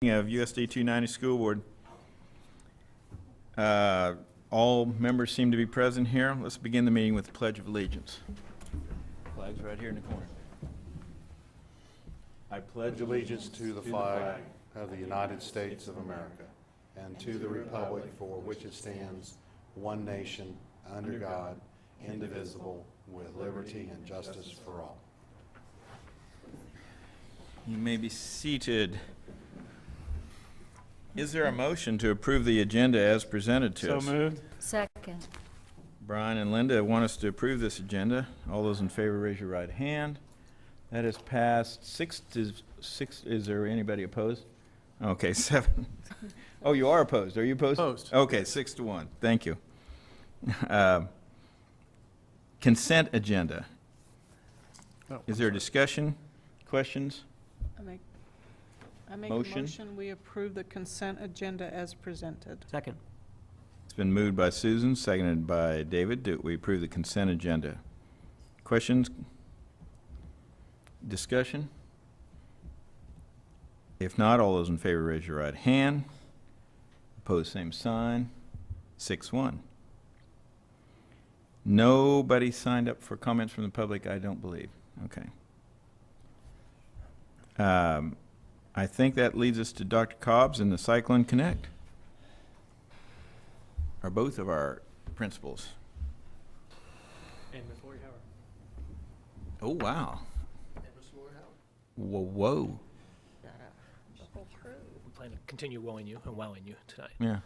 Of USD 290 School Board. All members seem to be present here. Let's begin the meeting with the Pledge of Allegiance. Flag's right here in the corner. I pledge Allegiance to the flag of the United States of America and to the republic for which it stands, one nation, under God, indivisible, with liberty and justice for all. You may be seated. Is there a motion to approve the agenda as presented to us? So moved. Second. Brian and Linda want us to approve this agenda. All those in favor, raise your right hand. That is passed. Six. Is there anybody opposed? Okay, 7. Oh, you are opposed. Are you opposed? Opposed. Okay, 6-1. Thank you. Consent agenda. Oh, Is there a discussion, questions? I make Motion. a motion we approve the consent agenda as presented. Second. It's been moved by Susan, seconded by David. Do we approve the consent agenda? Questions? Discussion? If not, all those in favor raise your right hand. Opposed, same sign. 6-1. Nobody signed up for comments from the public, I don't believe. Okay. I think that leads us to Dr. Cobbs and the Cyclone Connect. Are both of our principals. And Ms. Lori Howard. Oh, wow. And Ms. Lori Howard. Whoa. The whole crew. We plan to continue wowing you and wowing you tonight. Yeah.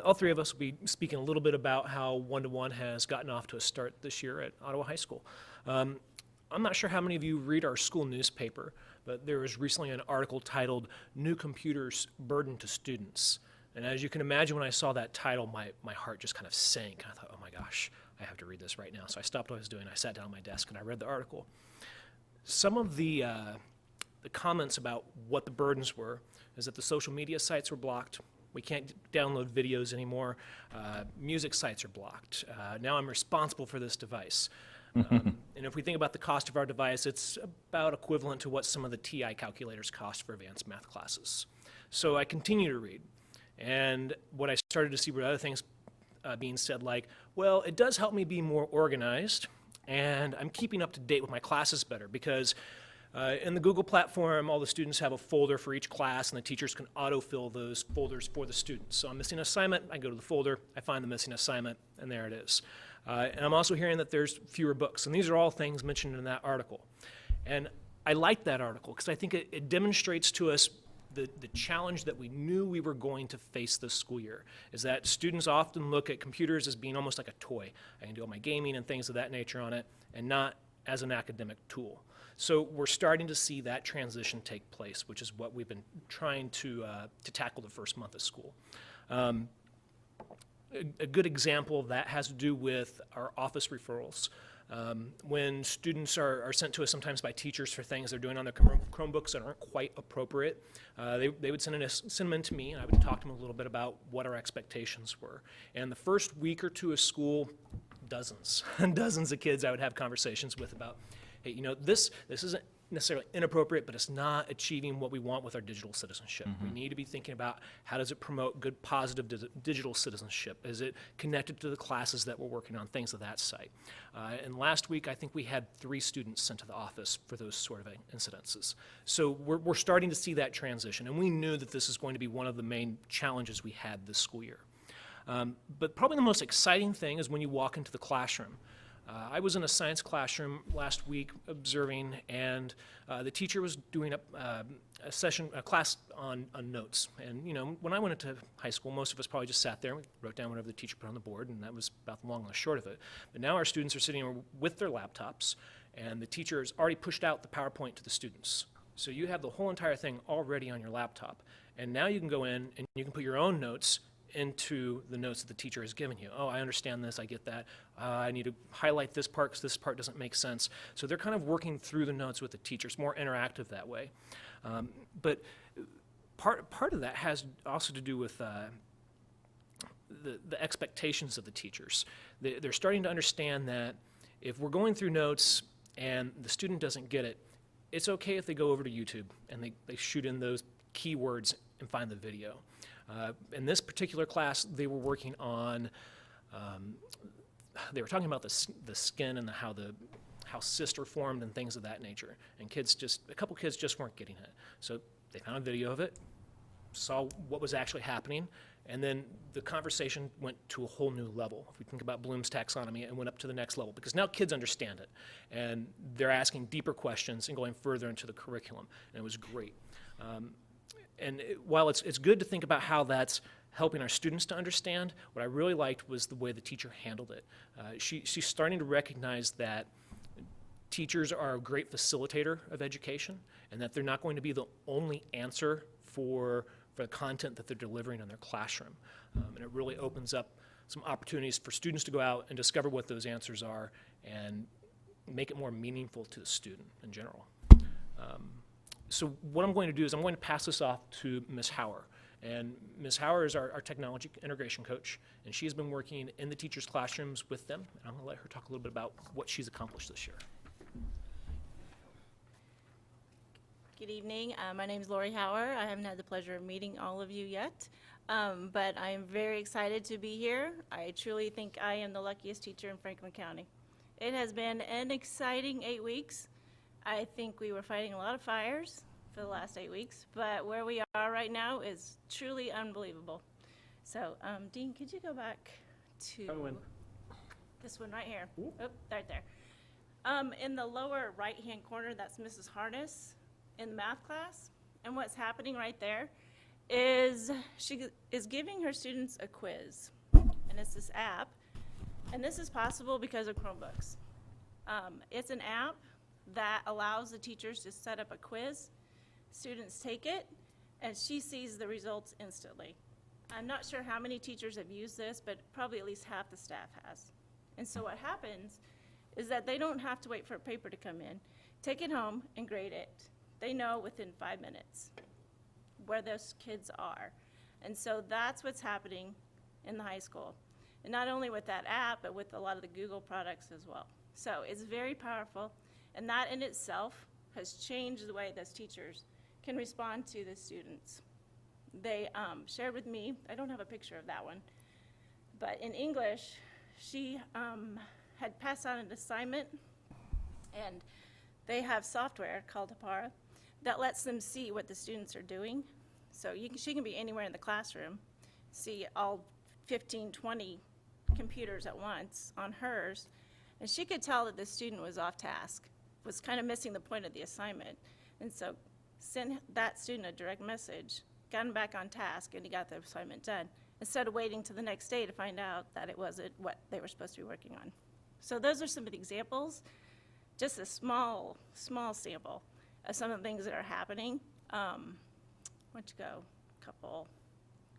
All three of us will be speaking a little bit about how one-to-one has gotten off to a start this year at Ottawa High School. I'm not sure how many of you read our school newspaper, but there was recently an article titled "New Computers Burden to Students." And as you can imagine, when I saw that title, my heart just kind of sank. I thought, oh my gosh, I have to read this right now. So I stopped what I was doing, I sat down at my desk, and I read the article. Some of the comments about what the burdens were is that the social media sites were blocked. We can't download videos anymore. Music sites are blocked. Now I'm responsible for this device. And if we think about the cost of our device, it's about equivalent to what some of the TI calculators cost for advanced math classes. So I continue to read. And what I started to see were other things being said like, well, it does help me be more organized, and I'm keeping up to date with my classes better because in the Google platform, all the students have a folder for each class, and the teachers can autofill those folders for the students. So I'm missing an assignment, I go to the folder, I find the missing assignment, and there it is. And I'm also hearing that there's fewer books, and these are all things mentioned in that article. And I like that article because I think it demonstrates to us the challenge that we knew we were going to face this school year, is that students often look at computers as being almost like a toy. I can do all my gaming and things of that nature on it, and not as an academic tool. So we're starting to see that transition take place, which is what we've been trying to tackle the first month of school. A good example of that has to do with our office referrals. When students are sent to us sometimes by teachers for things they're doing on their Chromebooks that aren't quite appropriate, they would send them in to me, and I would talk to them a little bit about what our expectations were. And the first week or two of school, dozens and dozens of kids I would have conversations with about, hey, you know, this isn't necessarily inappropriate, but it's not achieving what we want with our digital citizenship. We need to be thinking about how does it promote good, positive digital citizenship? Is it connected to the classes that we're working on, things of that site? And last week, I think we had 3 students sent to the office for those sort of incidences. So we're starting to see that transition, and we knew that this is going to be one of the main challenges we had this school year. But probably the most exciting thing is when you walk into the classroom. I was in a science classroom last week observing, and the teacher was doing a class on notes. And you know, when I went into high school, most of us probably just sat there and wrote down whatever the teacher put on the board, and that was about the long and the short of it. But now our students are sitting with their laptops, and the teacher has already pushed out the PowerPoint to the students. So you have the whole entire thing already on your laptop, and now you can go in and you can put your own notes into the notes that the teacher has given you. Oh, I understand this, I get that. I need to highlight this part because this part doesn't make sense. So they're kind of working through the notes with the teacher. It's more interactive that way. But part of that has also to do with the expectations of the teachers. They're starting to understand that if we're going through notes and the student doesn't get it, it's okay if they go over to YouTube and they shoot in those keywords and find the video. In this particular class, they were working on, they were talking about the skin and how cysts are formed and things of that nature. And a couple kids just weren't getting it. So they found a video of it, saw what was actually happening, and then the conversation went to a whole new level. If we think about Bloom's taxonomy, it went up to the next level because now kids understand it, and they're asking deeper questions and going further into the curriculum, and it was great. While it's good to think about how that's helping our students to understand, what I really liked was the way the teacher handled it. She's starting to recognize that teachers are a great facilitator of education, and that they're not going to be the only answer for the content that they're delivering in their classroom. And it really opens up some opportunities for students to go out and discover what those answers are and make it more meaningful to the student in general. So what I'm going to do is I'm going to pass this off to Ms. Hauer. And Ms. Hauer is our technology integration coach, and she has been working in the teachers' classrooms with them. And I'm going to let her talk a little bit about what she's accomplished this year. Good evening. My name is Lori Hauer. I haven't had the pleasure of meeting all of you yet, but I am very excited to be here. I truly think I am the luckiest teacher in Franklin County. It has been an exciting 8 weeks. I think we were fighting a lot of fires for the last 8 weeks, but where we are right now is truly unbelievable. So, Dean, could you go back to this one right here? Oh, right there. In the lower right-hand corner, that's Mrs. Harness in the math class, and what's happening right there is she is giving her students a quiz, and it's this app, and this is possible because of Chromebooks. It's an app that allows the teachers to set up a quiz, students take it, and she sees the results instantly. I'm not sure how many teachers have used this, but probably at least half the staff has. And so what happens is that they don't have to wait for a paper to come in, take it home and grade it. They know within 5 minutes where those kids are. And so that's what's happening in the high school. And not only with that app, but with a lot of the Google products as well. So it's very powerful, and that in itself has changed the way those teachers can respond to the students. They shared with me, I don't have a picture of that one, but in English, she had passed out an assignment, and they have software called Apara that lets them see what the students are doing. So she can be anywhere in the classroom, see all 15, 20 computers at once on hers, and she could tell that the student was off task, was kind of missing the point of the assignment. And so sent that student a direct message, got him back on task, and he got the assignment done, instead of waiting till the next day to find out that it wasn't what they were supposed to be working on. So those are some of the examples, just a small sample of some of the things that are happening. Why don't you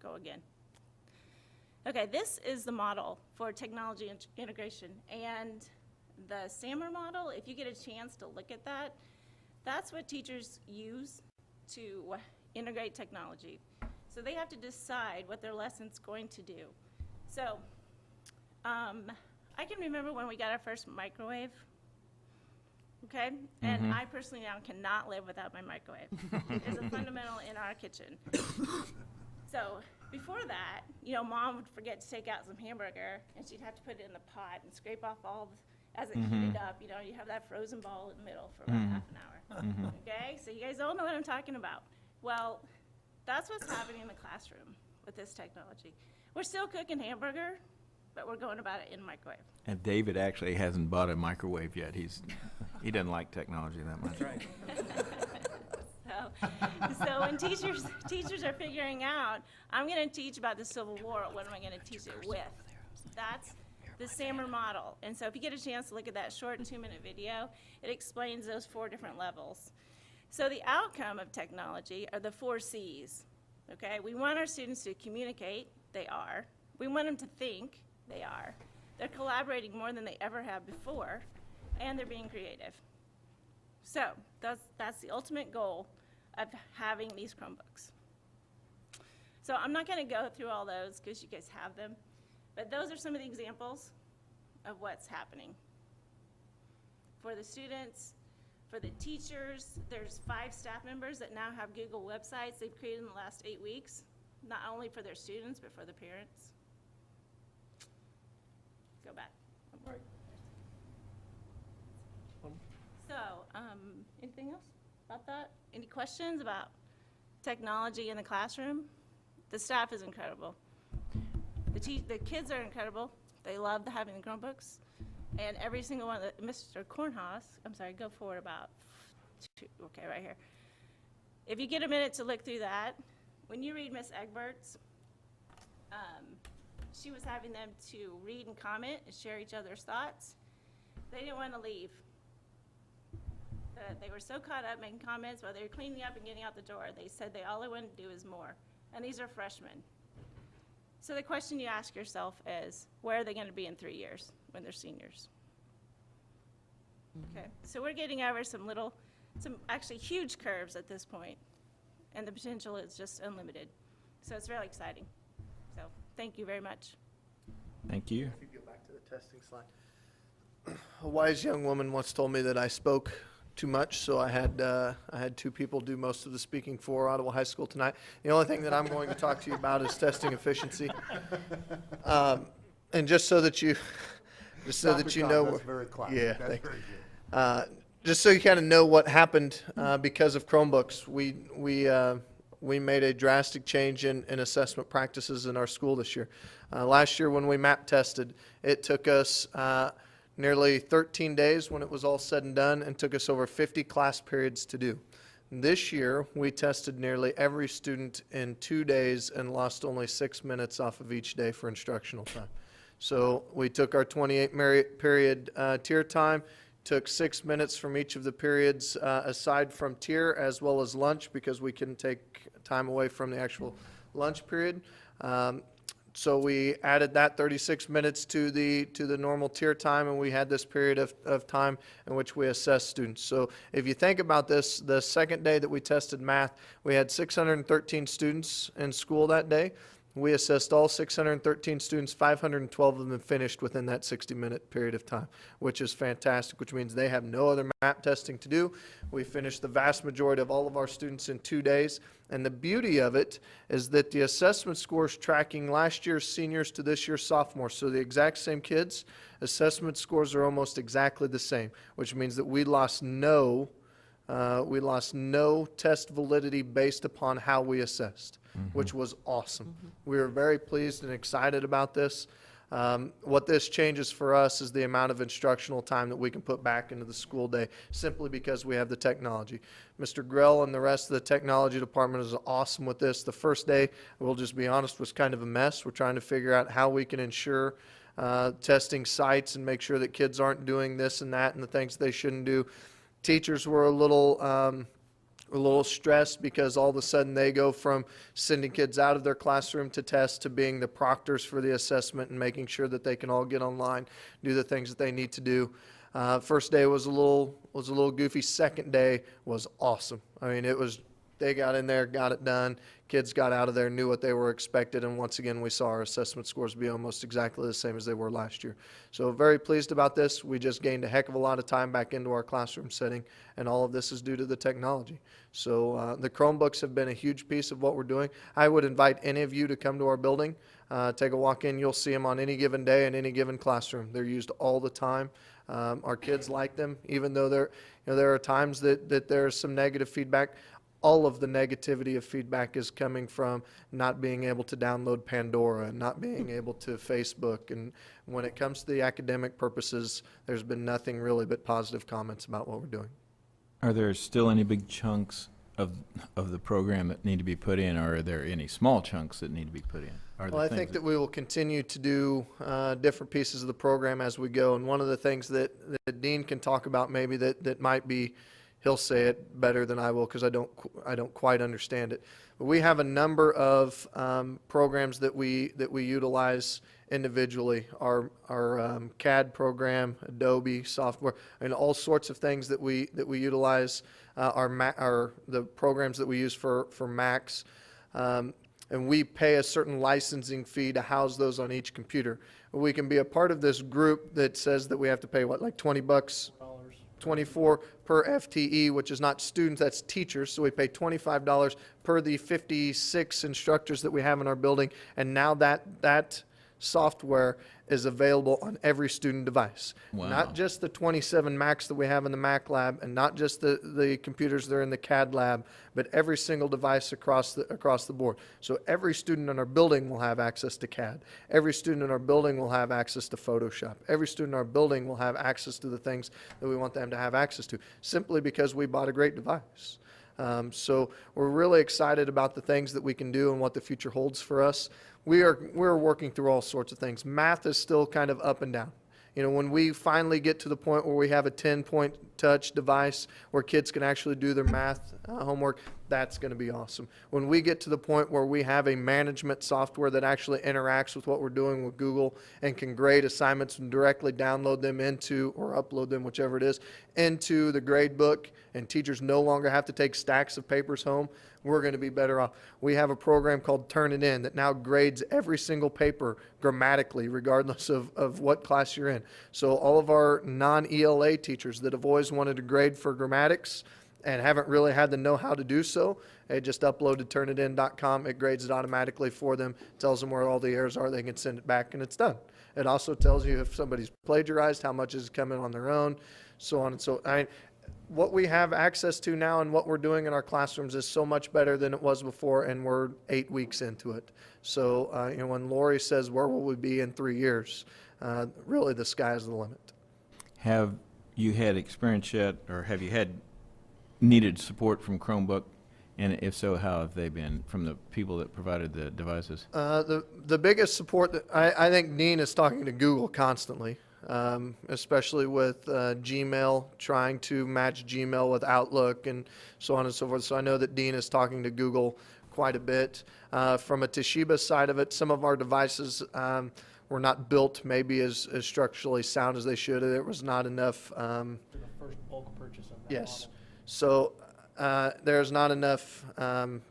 go again. Okay, this is the model for technology integration. And the SAMR model, if you get a chance to look at that, that's what teachers use to integrate technology. So they have to decide what their lesson's going to do. So I can remember when we got our first microwave, okay? And I personally now cannot live without my microwave. It's a fundamental in our kitchen. So before that, Mom would forget to take out some hamburger, and she'd have to put it in the pot and scrape off all as it heated up. You have that frozen ball in the middle for about half an hour. Okay, so you guys all know what I'm talking about. Well, that's what's happening in the classroom with this technology. We're still cooking hamburger, but we're going about it in microwave. And David actually hasn't bought a microwave yet. He doesn't like technology that much. Right. So when teachers are figuring out, I'm going to teach about the Civil War, what am I going to teach it with? That's the SAMR model. And so if you get a chance to look at that short 2-minute video, it explains those 4 different levels. So the outcome of technology are the 4 C's, okay? We want our students to communicate, they are. We want them to think, they are. They're collaborating more than they ever have before, and they're being creative. So that's the ultimate goal of having these Chromebooks. So I'm not going to go through all those because you guys have them, but those are some of the examples of what's happening. For the students, For the teachers, there's 5 staff members that now have Google websites they've created in the last 8 weeks, not only for their students, but for the parents. Go back. One more. So, anything else about that? Any questions about technology in the classroom? The staff is incredible. The kids are incredible. They love having the Chromebooks. And every single one of the, Mr. Kornhaus, I'm sorry, go forward about 2, okay, right here. If you get a minute to look through that, when you read Miss Egbert's, she was having them to read and comment and share each other's thoughts. They didn't want to leave. They were so caught up making comments while they were cleaning up and getting out the door. They said all they wanted to do is more. And these are freshmen. So the question you ask yourself is, where are they going to be in 3 years when they're seniors? Okay, so we're getting over some actually huge curves at this point, and the potential is just unlimited. So it's really exciting. So thank you very much. Thank you. If you go back to the testing slide. A wise young woman once told me that I spoke too much, so I had 2 people do most of the speaking for Ottawa High School tonight. The only thing that I'm going to talk to you about is testing efficiency. And just so that you know, That's very quiet. Yeah, That's thank- very good. just so you kind of know what happened because of Chromebooks, we made a drastic change in assessment practices in our school this year. Last year when we map tested, it took us nearly 13 days when it was all said and done, and took us over 50 class periods to do. This year, we tested nearly every student in 2 days and lost only 6 minutes off of each day for instructional time. So we took our 28 period tier time, took 6 minutes from each of the periods aside from tier, as well as lunch, because we couldn't take time away from the actual lunch period. So we added that 36 minutes to the normal tier time, and we had this period of time in which we assessed students. So if you think about this, the second day that we tested math, we had 613 students in school that day. We assessed all 613 students, 512 of them finished within that 60-minute period of time, which is fantastic, which means they have no other map testing to do. We finished the vast majority of all of our students in 2 days. And the beauty of it is that the assessment scores tracking last year's seniors to this year's sophomores, so the exact same kids, assessment scores are almost exactly the same, which means that we lost no test validity based upon how we assessed, which was awesome. We were very pleased and excited about this. What this changes for us is the amount of instructional time that we can put back into the school day, simply because we have the technology. Mr. Grell and the rest of the technology department is awesome with this. The first day, we'll just be honest, was kind of a mess. We're trying to figure out how we can ensure testing sites and make sure that kids aren't doing this and that and the things they shouldn't do. Teachers were a little stressed because all of a sudden they go from sending kids out of their classroom to test to being the proctors for the assessment and making sure that they can all get online, do the things that they need to do. First day was a little goofy. Second day was awesome. I mean, they got in there, got it done. Kids got out of there, knew what they were expected, and once again, we saw our assessment scores be almost exactly the same as they were last year. So very pleased about this. We just gained a heck of a lot of time back into our classroom setting, and all of this is due to the technology. So the Chromebooks have been a huge piece of what we're doing. I would invite any of you to come to our building, take a walk in. You'll see them on any given day in any given classroom. They're used all the time. Our kids like them, even though there are times that there's some negative feedback. All of the negativity of feedback is coming from not being able to download Pandora and not being able to Facebook. And when it comes to the academic purposes, there's been nothing really but positive comments about what we're doing. Are there still any big chunks of the program that need to be put in, or are there any small chunks that need to be put in? Well, I think that we will continue to do different pieces of the program as we go. And one of the things that Dean can talk about maybe that might be, he'll say it better than I will because I don't quite understand it. But we have a number of programs that we utilize individually. Our CAD program, Adobe software, and all sorts of things that we utilize. The programs that we use for Macs. And we pay a certain licensing fee to house those on each computer. We can be a part of this group that says that we have to pay, what, like $20? $20 $25.24 per FTE, which is not students, that's teachers. So we pay $25 per the 56 instructors that we have in our building. And now that software is available on every student device. Wow. Not just the 27 Macs that we have in the Mac lab, and not just the computers that are in the CAD lab, but every single device across the board. So every student in our building will have access to CAD. Every student in our building will have access to Photoshop. Every student in our building will have access to the things that we want them to have access to, simply because we bought a great device. So we're really excited about the things that we can do and what the future holds for us. We're working through all sorts of things. Math is still kind of up and down. You know, when we finally get to the point where we have a 10-point touch device where kids can actually do their math homework, that's going to be awesome. When we get to the point where we have a management software that actually interacts with what we're doing with Google and can grade assignments and directly download them into, or upload them, whichever it is, into the grade book, and teachers no longer have to take stacks of papers home, we're going to be better off. We have a program called Turn It In that now grades every single paper grammatically, regardless of what class you're in. So all of our non-ELA teachers that have always wanted to grade for grammatics and haven't really had the know-how to do so, they just upload to turnitin.com. It grades it automatically for them, tells them where all the errors are, they can send it back, and it's done. It also tells you if somebody's plagiarized, how much is coming on their own, so on and so on. What we have access to now and what we're doing in our classrooms is so much better than it was before, and we're 8 weeks into it. So, you know, when Lori says, where will we be in 3 years, really the sky is the limit. Have you had experience yet, or have you had needed support from Chromebook? And if so, how have they been from the people that provided the devices? The biggest support that I think Dean is talking to Google constantly, especially with Gmail, trying to match Gmail with Outlook and so on and so forth. So I know that Dean is talking to Google quite a bit. From a Toshiba side of it, some of our devices were not built maybe as structurally sound as they should. There was not enough. The first bulk purchase of that Yes. model. So there's not enough,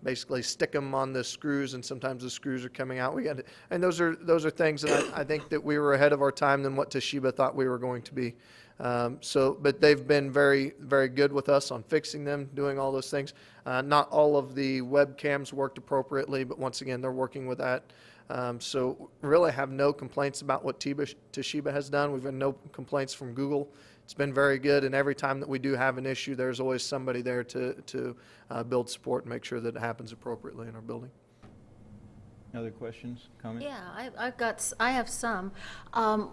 basically stick them on the screws, and sometimes the screws are coming out. And those are things that I think that we were ahead of our time than what Toshiba thought we were going to be. But they've been very, very good with us on fixing them, doing all those things. Not all of the webcams worked appropriately, but once again, they're working with that. So really have no complaints about what Toshiba has done. We've had no complaints from Google. It's been very good, and every time that we do have an issue, there's always somebody there to build support and make sure that it happens appropriately in our building. Other questions, comments? Yeah, I have some.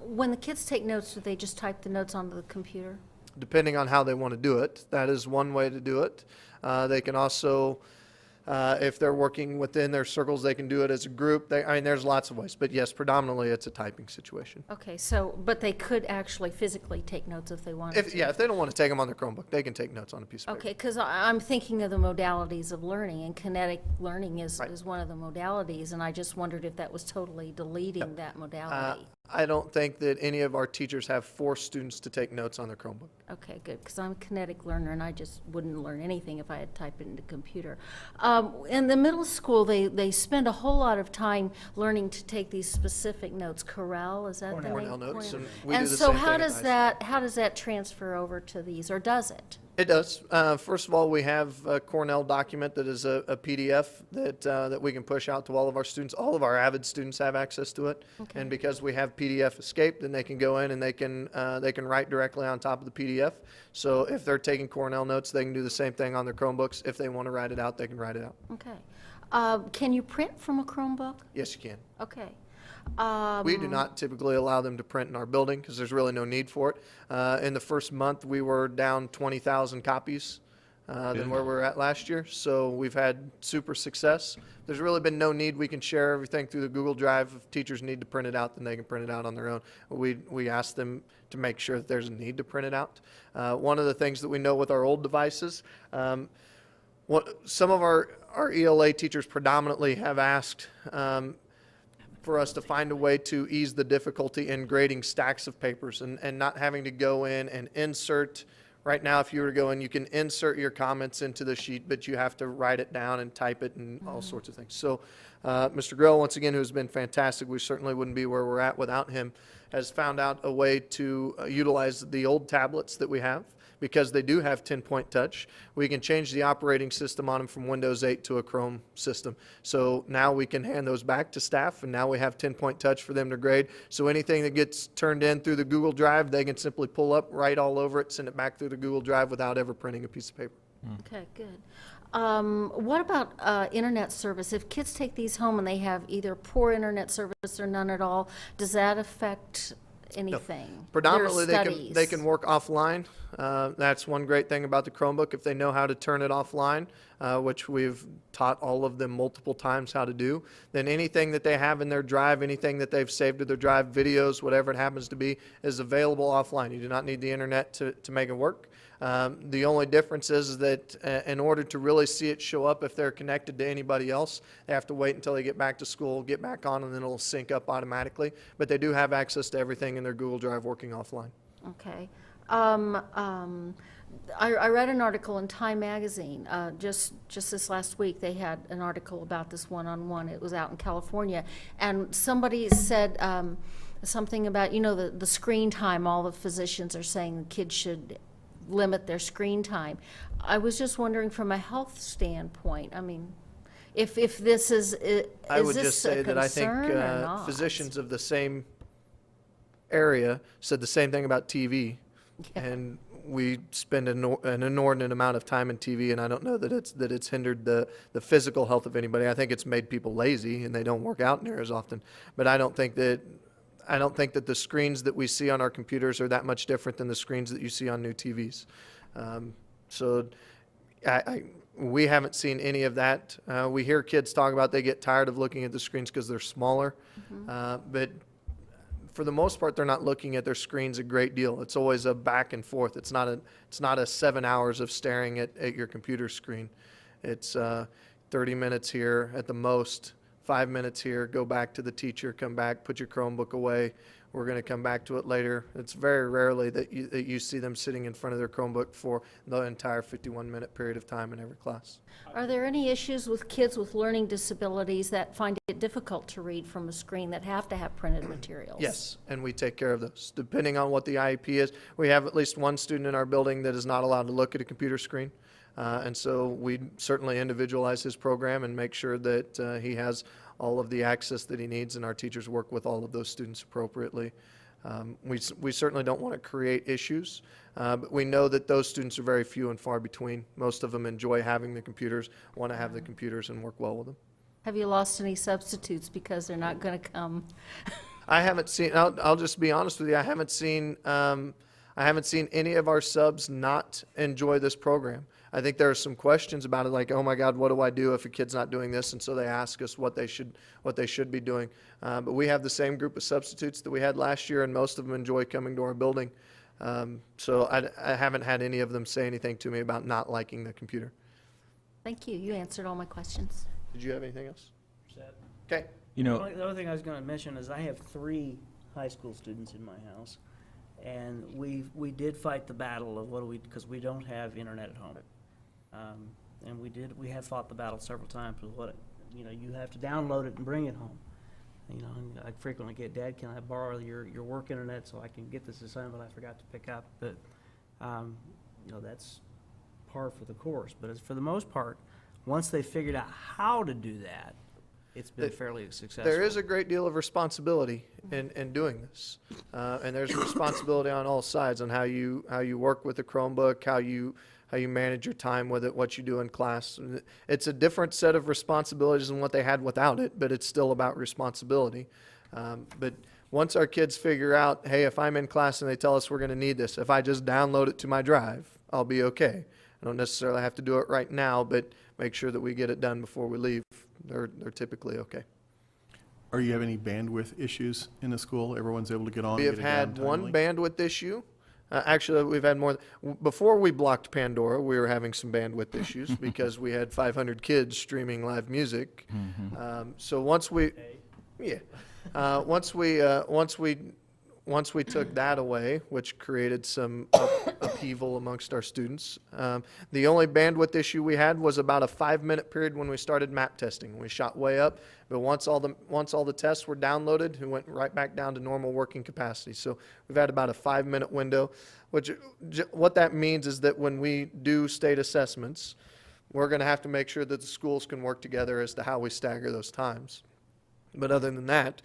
When the kids take notes, do they just type the notes onto the computer? Depending on how they want to do it, that is one way to do it. They can also, if they're working within their circles, they can do it as a group. There's lots of ways, but yes, predominantly it's a typing situation. Okay, but they could actually physically take notes if they wanted to? If they don't want to take them on their Chromebook, they can take notes on a piece of paper. Okay, because I'm thinking of the modalities of learning, and kinetic learning is Right. one of the modalities, and I just wondered if that was totally deleting that modality. I don't think that any of our teachers have forced students to take notes on their Chromebook. Okay, good, because I'm a kinetic learner, and I just wouldn't learn anything if I had to type it into the computer. In the middle school, they spend a whole lot of time learning to take these specific notes. Corel, is that the name? Cornell notes, Cornell. and we do the so same how thing at does high that how does that transfer over to these, or does it? It does. First of all, we have a Cornell document that is a PDF that we can push out to all of our students. All of our Avid students have access to it. Okay. And because we have PDF Escape, then they can go in and they can write directly on top of the PDF. So if they're taking Cornell notes, they can do the same thing on their Chromebooks. If they want to write it out, they can write it out. Okay. Can you print from a Chromebook? Yes, you can. Okay. We do not typically allow them to print in our building because there's really no need for it. In the first month, we were down 20,000 copies than where we were at last year. So we've had super success. There's really been no need. We can share everything through the Google Drive. If teachers need to print it out, then they can print it out on their own. We ask them to make sure that there's a need to print it out. One of the things that we know with our old devices, some of our ELA teachers predominantly have asked for us to find a way to ease the difficulty in grading stacks of papers and not having to go in and insert. Right now, if you were to go in, you can insert your comments into the sheet, but you have to write it down and type it and all sorts of things. So Mr. Grill, once again, who's been fantastic, we certainly wouldn't be where we're at without him, has found out a way to utilize the old tablets that we have, because they do have 10-point touch, we can change the operating system on them from Windows 8 to a Chrome system. So now we can hand those back to staff, and now we have 10-point touch for them to grade. So anything that gets turned in through the Google Drive, they can simply pull up, write all over it, send it back through the Google Drive without ever printing a piece of paper. Okay, good. What about internet service? If kids take these home and they have either poor internet service or none at all, does that affect anything? Predominantly, Their they can work offline. That's one great thing about the Chromebook. If they know how to turn it offline, which we've taught all of them multiple times how to do, then anything that they have in their drive, anything that they've saved to their drive, videos, whatever it happens to be, is available offline. You do not need the internet to make it work. The only difference is that in order to really see it show up, if they're connected to anybody else, they have to wait until they get back to school, get back on, and then it'll sync up automatically. But they do have access to everything in their Google Drive working offline. Okay. I read an article in Time Magazine, just this last week. They had an article about this one-on-one. It was out in California. And somebody said something about, the screen time. All the physicians are saying the kids should limit their screen time. I was just wondering from a health standpoint, I mean, if this is I would this just say a that I think concern or not? physicians of the same area said the same thing about TV. Yeah. And we spend an inordinate amount of time in TV, and I don't know that it's hindered the physical health of anybody. I think it's made people lazy and they don't work out near as often. But I don't think that the screens that we see on our computers are that much different than the screens that you see on new TVs. So we haven't seen any of that. We hear kids talk about they get tired of looking at the screens because they're smaller. But for the most part, they're not looking at their screens a great deal. It's always a back and forth. It's not a 7 hours of staring at your computer screen. It's 30 minutes here at the most. 5 minutes here, go back to the teacher, come back, put your Chromebook away. We're going to come back to it later. It's very rarely that you see them sitting in front of their Chromebook for the entire 51-minute period of time in every class. Are there any issues with kids with learning disabilities that find it difficult to read from a screen that have to have printed materials? Yes, and we take care of those. Depending on what the IEP is, we have at least one student in our building that is not allowed to look at a computer screen. And so we certainly individualize his program and make sure that he has all of the access that he needs, and our teachers work with all of those students appropriately. We certainly don't want to create issues, but we know that those students are very few and far between. Most of them enjoy having the computers, want to have the computers, and work well with them. Have you lost any substitutes because they're not going to come? I haven't seen. I'll just be honest with you. I haven't seen any of our subs not enjoy this program. I think there are some questions about it, like, oh my God, what do I do if a kid's not doing this? And so they ask us what they should be doing. But we have the same group of substitutes that we had last year, and most of them enjoy coming to our building. So I haven't had any of them say anything to me about not liking the computer. Thank you. You answered all my questions. Did you have anything else? Okay. You know, The only thing I was going to mention is I have 3 high school students in my house, and we did fight the battle of because we don't have internet at home, and we have fought the battle several times with you have to download it and bring it home. And I frequently get, Dad, can I borrow your work internet so I can get this assignment I forgot to pick up? But that's par for the course. But for the most part, once they figured out how to do that, it's been fairly successful. There is a great deal of responsibility in doing this, and there's a responsibility on all sides on how you work with the Chromebook, how you manage your time with it, what you do in class. It's a different set of responsibilities than what they had without it, but it's still about responsibility. But once our kids figure out, hey, if I'm in class and they tell us we're going to need this, if I just download it to my drive, I'll be okay. I don't necessarily have to do it right now, but make sure that we get it done before we leave. They're typically okay. Are you have any bandwidth issues in the school? Everyone's able to get on? We have had one bandwidth issue. Actually, we've had more. Before we blocked Pandora, we were having some bandwidth issues because we had 500 kids streaming live music. So once we once we took that away, which created some upheaval amongst our students, the only bandwidth issue we had was about a 5-minute period when we started map testing. We shot way up, but once all the tests were downloaded, we went right back down to normal working capacity. So we've had about a 5-minute window, which what that means is that when we do state assessments, we're going to have to make sure that the schools can work together as to how we stagger those times. But other than that,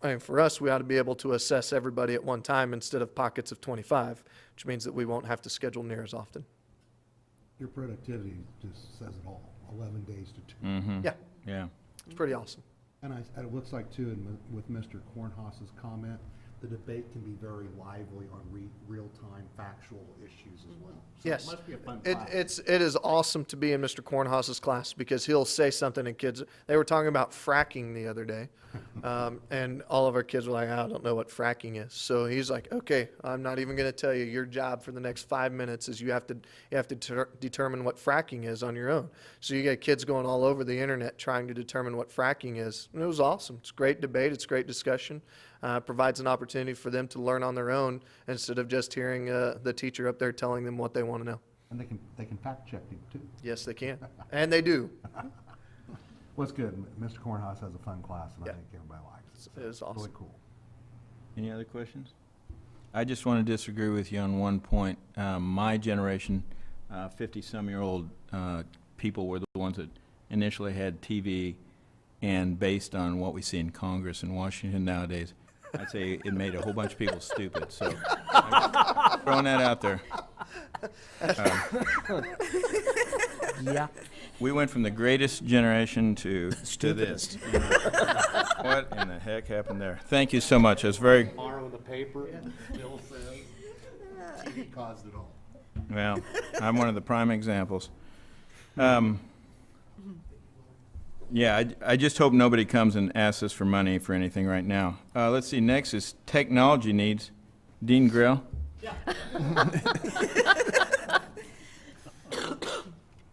I mean, for us, we ought to be able to assess everybody at one time instead of pockets of 25, which means that we won't have to schedule near as often. Your productivity just says it all, 11 days to 2. Mm-hmm. Yeah, Yeah. it's pretty awesome. And it looks like too, with Mr. Kornhaus's comment, the debate can be very lively on real-time factual issues as well. So Yes. It must be a fun It, class. it is awesome to be in Mr. Kornhaus's class because he'll say something and kids, they were talking about fracking the other day. And all of our kids were like, I don't know what fracking is. So he's like, okay, I'm not even going to tell you. Your job for the next 5 minutes is you have to determine what fracking is on your own. So you get kids going all over the internet trying to determine what fracking is. And it was awesome. It's great debate. It's great discussion. Provides an opportunity for them to learn on their own instead of just hearing the teacher up there telling them what they want to know. And they can fact check you too. Yes, they can. And they do. Well, it's good. Mr. Kornhaus has a fun class, and Yeah. I think everybody likes it. It is awesome. Really cool. Any other questions? I just want to disagree with you on one point. My generation, 50-some-year-old people were the ones that initially had TV, and based on what we see in Congress and Washington nowadays, I'd say it made a whole bunch of people stupid. So I'm throwing that out there. Yeah. We went from the greatest generation to this. What in the heck happened there? Thank you so much. It was very, Tomorrow in the paper, Bill says, TV caused it all. well, I'm one of the prime examples. Yeah, I just hope nobody comes and asks us for money for anything right now. Let's see, next is technology needs. Dean Grill?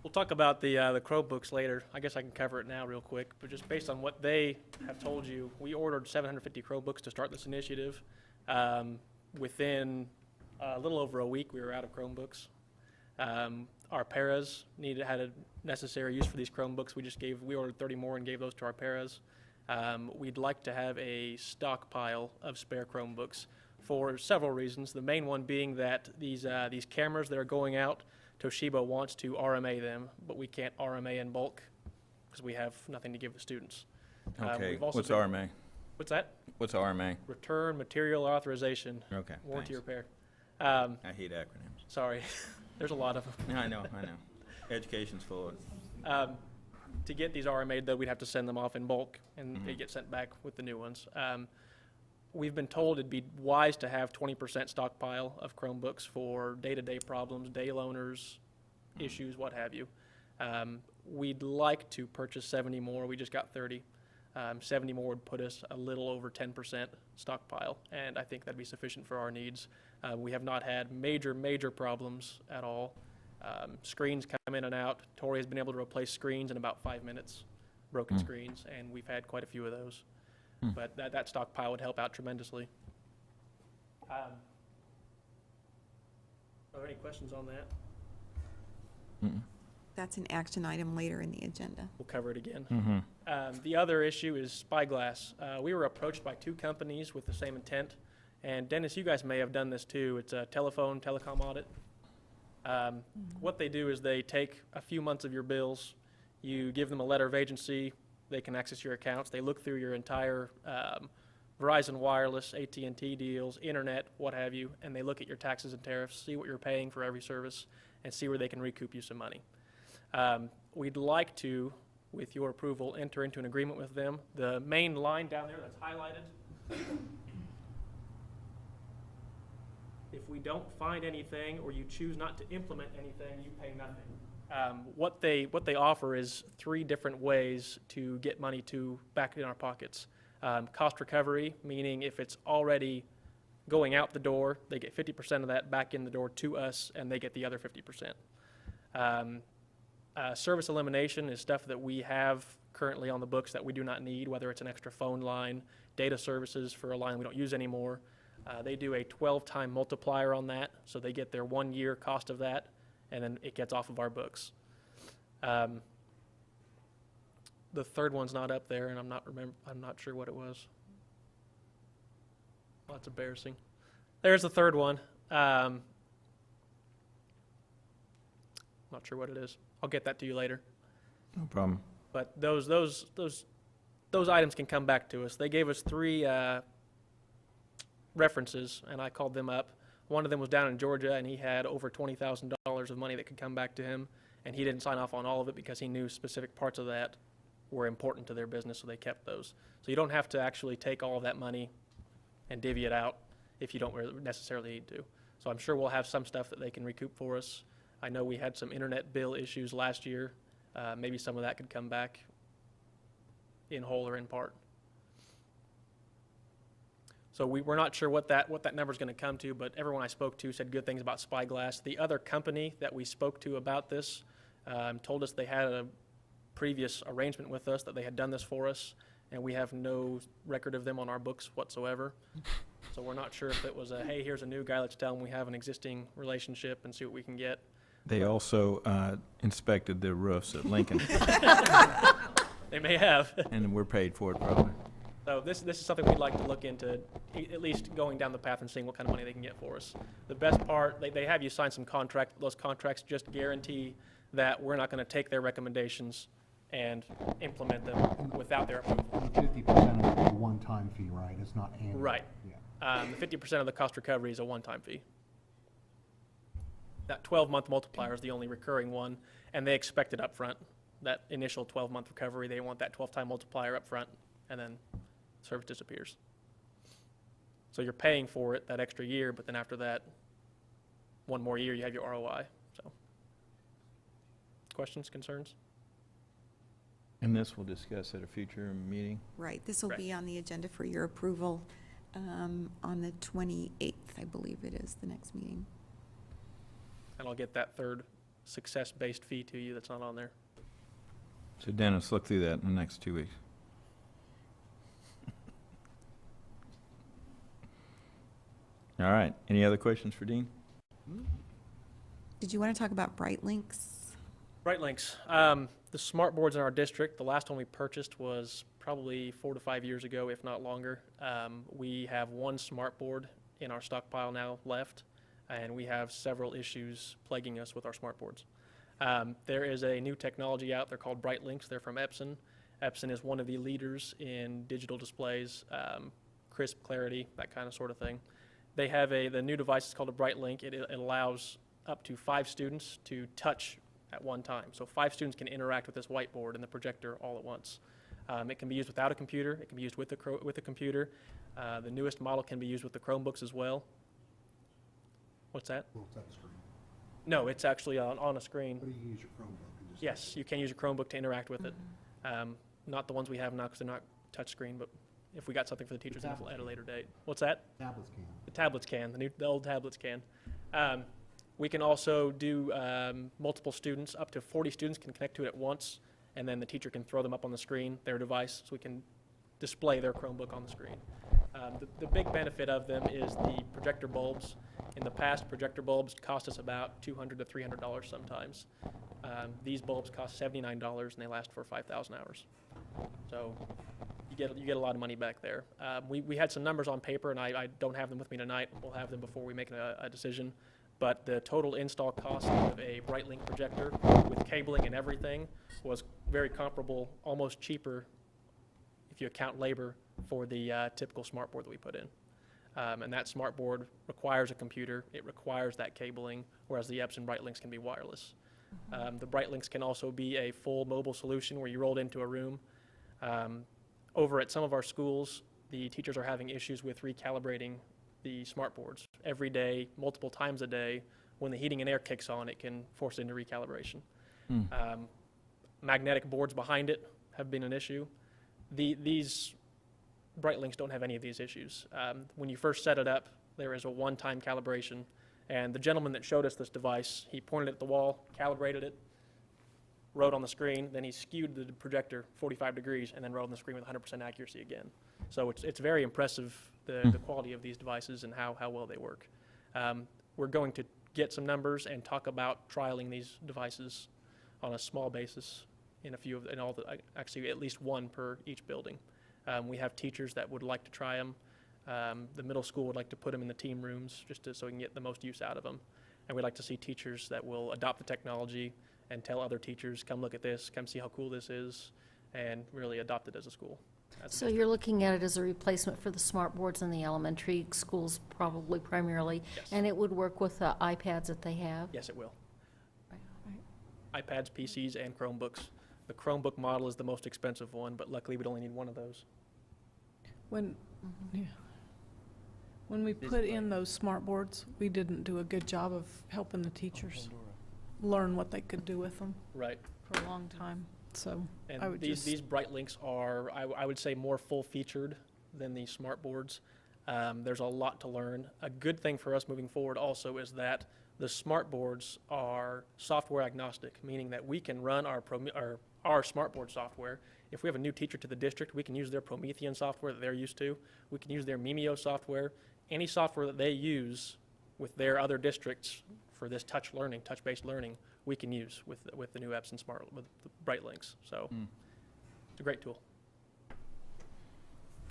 We'll talk about the Chromebooks later. I guess I can cover it now real quick, but just based on what they have told you, we ordered 750 Chromebooks to start this initiative. Within a little over a week, we were out of Chromebooks. Our paras had a necessary use for these Chromebooks. We ordered 30 more and gave those to our paras. We'd like to have a stockpile of spare Chromebooks for several reasons. The main one being that these cameras that are going out, Toshiba wants to RMA them, but we can't RMA in bulk because we have nothing to give the students. Okay, we've also what's been- RMA? What's that? What's RMA? Return Material Authorization, Okay, warranty thanks. repair. I hate acronyms. Sorry, there's a lot of them. I know. Education's full of it. To get these RMA'd, though, we'd have to send them off in bulk, and they get sent back with the new ones. We've been told it'd be wise to have 20% stockpile of Chromebooks for day-to-day problems, day loaners, issues, what have you. We'd like to purchase 70 more. We just got 30. 70 more would put us a little over 10% stockpile, and I think that'd be sufficient for our needs. We have not had major problems at all. Screens come in and out. Tori has been able to replace screens in about 5 minutes, broken screens, and we've had quite a few of those. But that stockpile would help out tremendously. Are there any questions on that? That's an action item later in the agenda. We'll cover it again. The other issue is spyglass. We were approached by 2 companies with the same intent, and Dennis, you guys may have done this too. It's a telecom audit. What they do is they take a few months of your bills, you give them a letter of agency, they can access your accounts, they look through your entire Verizon Wireless, AT&T deals, internet, what have you, and they look at your taxes and tariffs, see what you're paying for every service, and see where they can recoup you some money. We'd like to, with your approval, enter into an agreement with them. The main line down there that's highlighted, if we don't find anything or you choose not to implement anything, you pay nothing. What they offer is 3 different ways to get money back in our pockets. Cost recovery, meaning if it's already going out the door, they get 50% of that back in the door to us, and they get the other 50%. Service elimination is stuff that we have currently on the books that we do not need, whether it's an extra phone line, data services for a line we don't use anymore. They do a 12-time multiplier on that, so they get their 1 year cost of that, and then it gets off of our books. The third one's not up there, and I'm not sure what it was. Well, that's embarrassing. There's the third one. Not sure what it is. I'll get that to you later. No problem. But those items can come back to us. They gave us 3 references, and I called them up. One of them was down in Georgia, and he had over $20,000 of money that could come back to him, and he didn't sign off on all of it because he knew specific parts of that were important to their business, so they kept those. So you don't have to actually take all of that money and divvy it out if you don't really necessarily need to. So I'm sure we'll have some stuff that they can recoup for us. I know we had some internet bill issues last year. Maybe some of that could come back in whole or in part. So we're not sure what that number is going to come to, but everyone I spoke to said good things about Spyglass. The other company that we spoke to about this told us they had a previous arrangement with us, that they had done this for us, and we have no record of them on our books whatsoever. So we're not sure if it was hey, here's a new guy, let's tell him we have an existing relationship and see what we can get. They also inspected the roofs at Lincoln, They may have. and we're paid for it probably. So this is something we'd like to look into, at least going down the path and seeing what kind of money they can get for us. The best part, they have you sign some contract. Those contracts just guarantee that we're not going to take their recommendations and implement them without their approval. 50% of the one-time fee, right? It's not annual. Right. Yeah. The 50% of the cost recovery is a one-time fee. That 12-month multiplier is the only recurring one, and they expect it up front. That initial 12-month recovery, they want that 12-time multiplier up front, and then service disappears. So you're paying for it that extra year, but then after that, one more year, you have your ROI. So, questions, concerns? And this we'll discuss at a future meeting. Right, this will Right. be on the agenda for your approval on the 28th, I believe it is, the next meeting. And I'll get that third success-based fee to you that's not on there. So Dennis, look through that in the next 2 weeks. All right. Any other questions for Dean? Did you want to talk about Bright Links? Bright Links. The smart boards in our district, the last one we purchased was probably 4 to 5 years ago, if not longer. We have one smart board in our stockpile now left, and we have several issues plaguing us with our smart boards. There is a new technology out there called Bright Links. They're from Epson. Epson is one of the leaders in digital displays, crisp clarity, that kind of sort of thing. They have the new device is called a Bright Link. It allows up to 5 students to touch at one time. So 5 students can interact with this whiteboard and the projector all at once. It can be used without a computer. It can be used with a computer. The newest model can be used with the Chromebooks as well. What's that? Well, it's that screen. No, it's actually on a screen. But you can use your Chromebook and just. Yes, you can use your Chromebook to interact with it. Not the ones we have now because they're not touchscreen, but if we got something for the teachers at a later date. What's that? Tablets can. The tablets can, the old tablets can. We can also do multiple students, up to 40 students can connect to it at once, and then the teacher can throw them up on the screen, their device, so we can display their Chromebook on the screen. The big benefit of them is the projector bulbs. In the past, projector bulbs cost us about $200 to $300 sometimes. These bulbs cost $79, and they last for 5,000 hours. So you get a lot of money back there. We had some numbers on paper, and I don't have them with me tonight. We'll have them before we make a decision. But the total install cost of a Bright Link projector with cabling and everything was very comparable, almost cheaper if you account labor for the typical smart board that we put in. And that smart board requires a computer. It requires that cabling, whereas the Epson Bright Links can be wireless. The Bright Links can also be a full mobile solution where you roll it into a room. Over at some of our schools, the teachers are having issues with recalibrating the smart boards. Every day, multiple times a day, when the heating and air kicks on, it can force it into recalibration. Magnetic boards behind it have been an issue. These Bright Links don't have any of these issues. When you first set it up, there is a one-time calibration, and the gentleman that showed us this device, he pointed it at the wall, calibrated it, wrote on the screen, then he skewed the projector 45 degrees, and then wrote on the screen with 100% accuracy again. So it's very impressive, the quality of these devices and how well they work. We're going to get some numbers and talk about trialing these devices on a small basis actually at least one per each building. We have teachers that would like to try them. The middle school would like to put them in the team rooms so we can get the most use out of them. And we'd like to see teachers that will adopt the technology and tell other teachers, come look at this, come see how cool this is, and really adopt it as a school. So you're looking at it as a replacement for the smart boards in the elementary schools, probably primarily? Yes. And it would work with the iPads that they have? Yes, it will. Right. iPads, PCs, and Chromebooks. The Chromebook model is the most expensive one, but luckily we'd only need one of those. When we put in those smart boards, we didn't do a good job of helping the teachers learn what they could do with them Right. for a long time. So I And would these Bright Links are, I would say, more full-featured than the smart boards. There's a lot to learn. A good thing for us moving forward also is that the smart boards are software agnostic, meaning that we can run our smart board software. If we have a new teacher to the district, we can use their Promethean software that they're used to. We can use their Mimeo software. Any software that they use with their other districts for this touch-based learning, we can use with the new apps and with the Bright Links. So it's a great tool.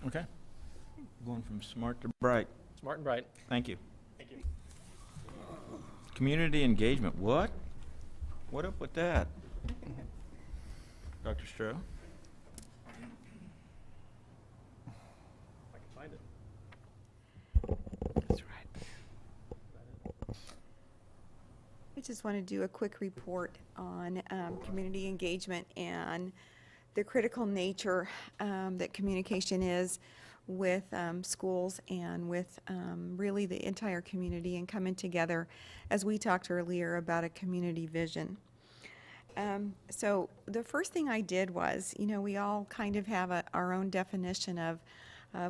Okay. Going from smart to bright. Smart and bright. Thank you. Thank you. Community engagement, what? What up with that? Dr. Stroh? If I can find it. I just want to do a quick report on community engagement and the critical nature that communication is with schools and with really the entire community, and coming together, as we talked earlier about a community vision. So the first thing I did was, we all kind of have our own definition of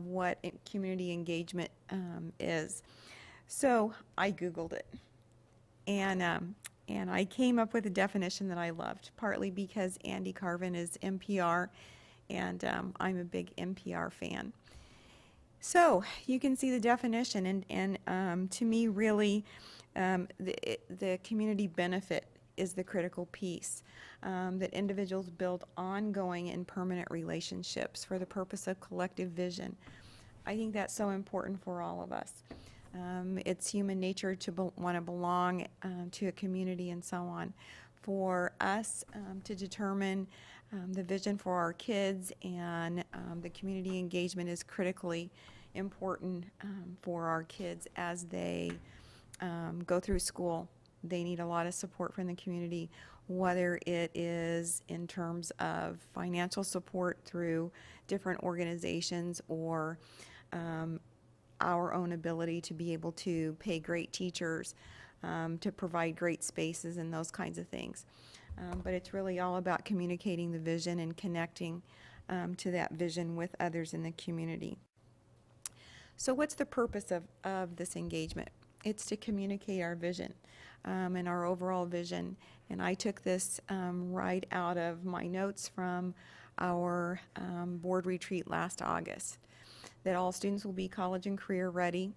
what community engagement is. So I Googled it. And I came up with a definition that I loved, partly because Andy Carvin is NPR, and I'm a big NPR fan. So you can see the definition, and to me, really, the community benefit is the critical piece, that individuals build ongoing and permanent relationships for the purpose of collective vision. I think that's so important for all of us. It's human nature to want to belong to a community and so on. For us to determine the vision for our kids, and the community engagement is critically important for our kids as they go through school. They need a lot of support from the community, whether it is in terms of financial support through different organizations, or our own ability to be able to pay great teachers, to provide great spaces and those kinds of things. But it's really all about communicating the vision and connecting to that vision with others in the community. So what's the purpose of this engagement? It's to communicate our vision and our overall vision. And I took this right out of my notes from our board retreat last August, that all students will be college and career ready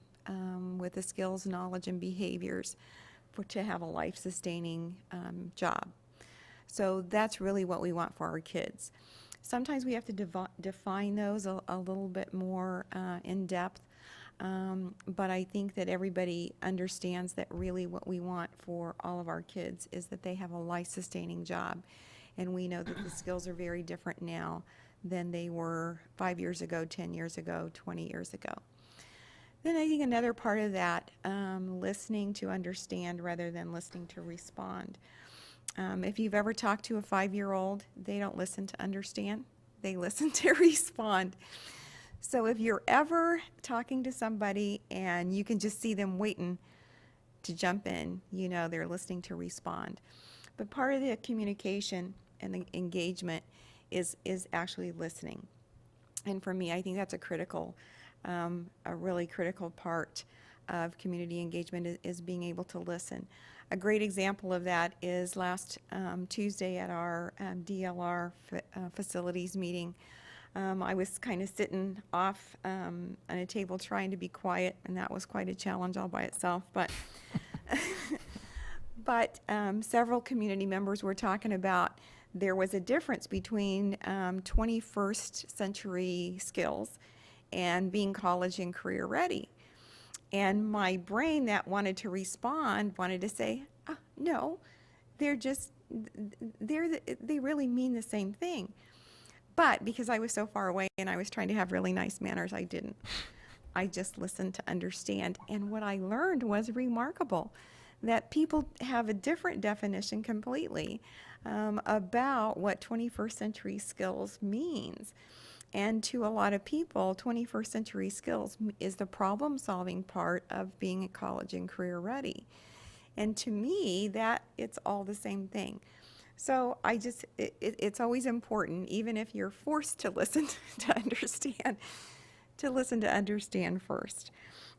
with the skills, knowledge, and behaviors to have a life-sustaining job. So that's really what we want for our kids. Sometimes we have to define those a little bit more in depth, but I think that everybody understands that really what we want for all of our kids is that they have a life-sustaining job. And we know that the skills are very different now than they were 5 years ago, 10 years ago, 20 years ago. Then I think another part of that, listening to understand rather than listening to respond. If you've ever talked to a 5-year-old, they don't listen to understand, they listen to respond. So if you're ever talking to somebody and you can just see them waiting to jump in, they're listening to respond. But part of the communication and the engagement is actually listening. And for me, I think that's a really critical part of community engagement is being able to listen. A great example of that is last Tuesday at our DLR facilities meeting. I was kind of sitting off on a table trying to be quiet, and that was quite a challenge all by itself. But several community members were talking about there was a difference between 21st century skills and being college and career ready. And my brain that wanted to respond wanted to say, no, they really mean the same thing. But because I was so far away and I was trying to have really nice manners, I didn't. I just listened to understand. And what I learned was remarkable, that people have a different definition completely about what 21st century skills means. And to a lot of people, 21st century skills is the problem-solving part of being at college and career ready. And to me, that it's all the same thing. So it's always important, even if you're forced to listen to understand first.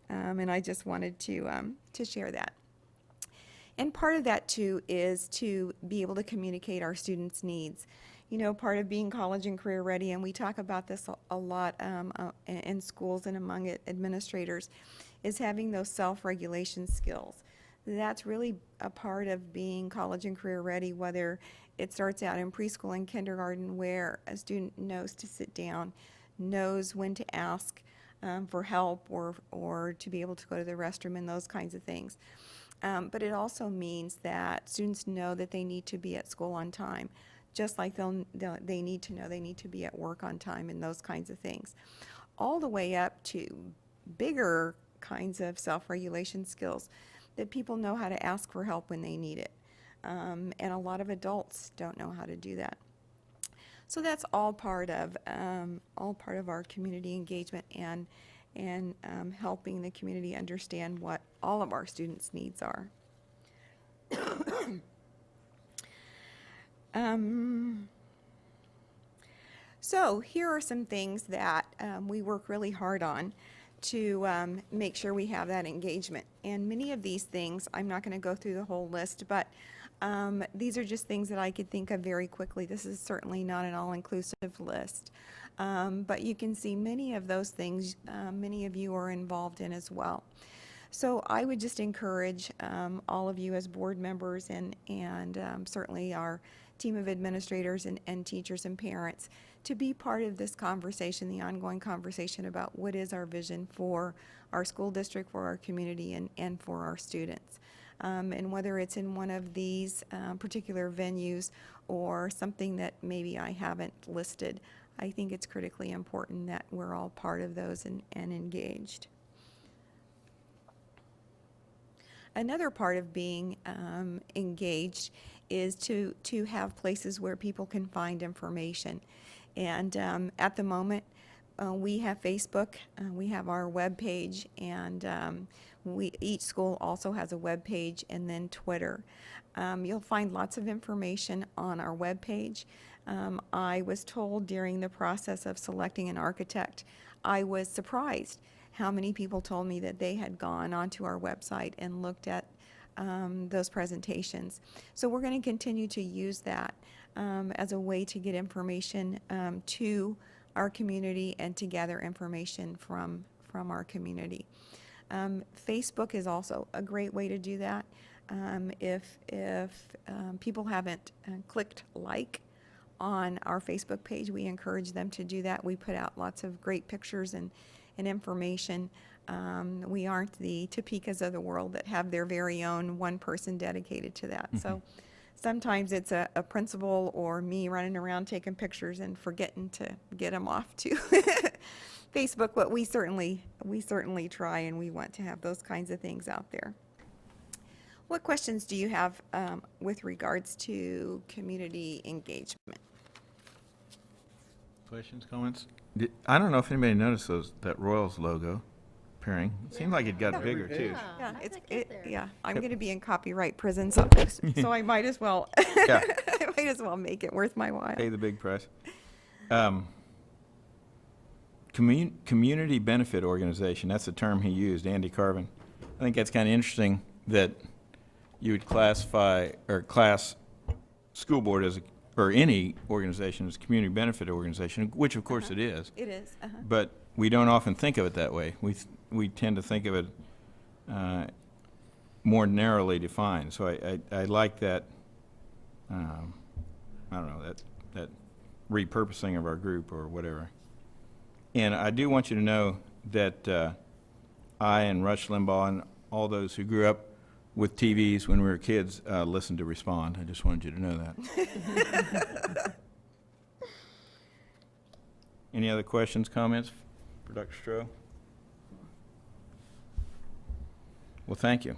And I just wanted to share that. And part of that too is to be able to communicate our students' needs. You know, part of being college and career ready, and we talk about this a lot in schools and among administrators, is having those self-regulation skills. That's really a part of being college and career ready, whether it starts out in preschool and kindergarten, where a student knows to sit down, knows when to ask for help or to be able to go to the restroom and those kinds of things. But it also means that students know that they need to be at school on time, just like they need to know they need to be at work on time and those kinds of things. All the way up to bigger kinds of self-regulation skills, that people know how to ask for help when they need it. And a lot of adults don't know how to do that. So that's all part of our community engagement and helping the community understand what all of our students' needs are. So here are some things that we work really hard on to make sure we have that engagement. And many of these things, I'm not going to go through the whole list, but these are just things that I could think of very quickly. This is certainly not an all-inclusive list. But you can see many of those things, many of you are involved in as well. So I would just encourage all of you as board members and certainly our team of administrators and teachers and parents to be part of this conversation, the ongoing conversation about what is our vision for our school district, for our community, and for our students. And whether it's in one of these particular venues or something that maybe I haven't listed, I think it's critically important that we're all part of those and engaged. Another part of being engaged is to have places where people can find information. And at the moment, we have Facebook, we have our web page, and each school also has a web page, and then Twitter. You'll find lots of information on our web page. I was told during the process of selecting an architect, I was surprised how many people told me that they had gone onto our website and looked at those presentations. So we're going to continue to use that as a way to get information to our community and to gather information from our community. Facebook is also a great way to do that. If people haven't clicked like on our Facebook page, we encourage them to do that. We put out lots of great pictures and information. We aren't the Topekas of the world that have their very own one person dedicated to that. Mm-hmm. So sometimes it's a principal or me running around taking pictures and forgetting to get them off to Facebook, but we certainly try, and we want to have those kinds of things out there. What questions do you have with regards to community engagement? Questions, comments? I don't know if anybody noticed that Royals logo appearing. It seemed like it got bigger too. Yeah, I'm going to be in copyright prison, so I might as well. Yeah. I might as well make it worth my while. Pay the big price. Community benefit organization. That's the term he used, Andy Carvin. I think that's kind of interesting that you would classify, or class school board as, or any organization as a community benefit organization, which of course it is. It is, But we don't often think of it that way. We tend to think of it more narrowly defined. So I like that, I don't know, that repurposing of our group or whatever. And I do want you to know that I and Rush Limbaugh and all those who grew up with TVs when we were kids listened to Respond. I just wanted you to know that. Any other questions, comments for Dr. Stroh? Well, thank you.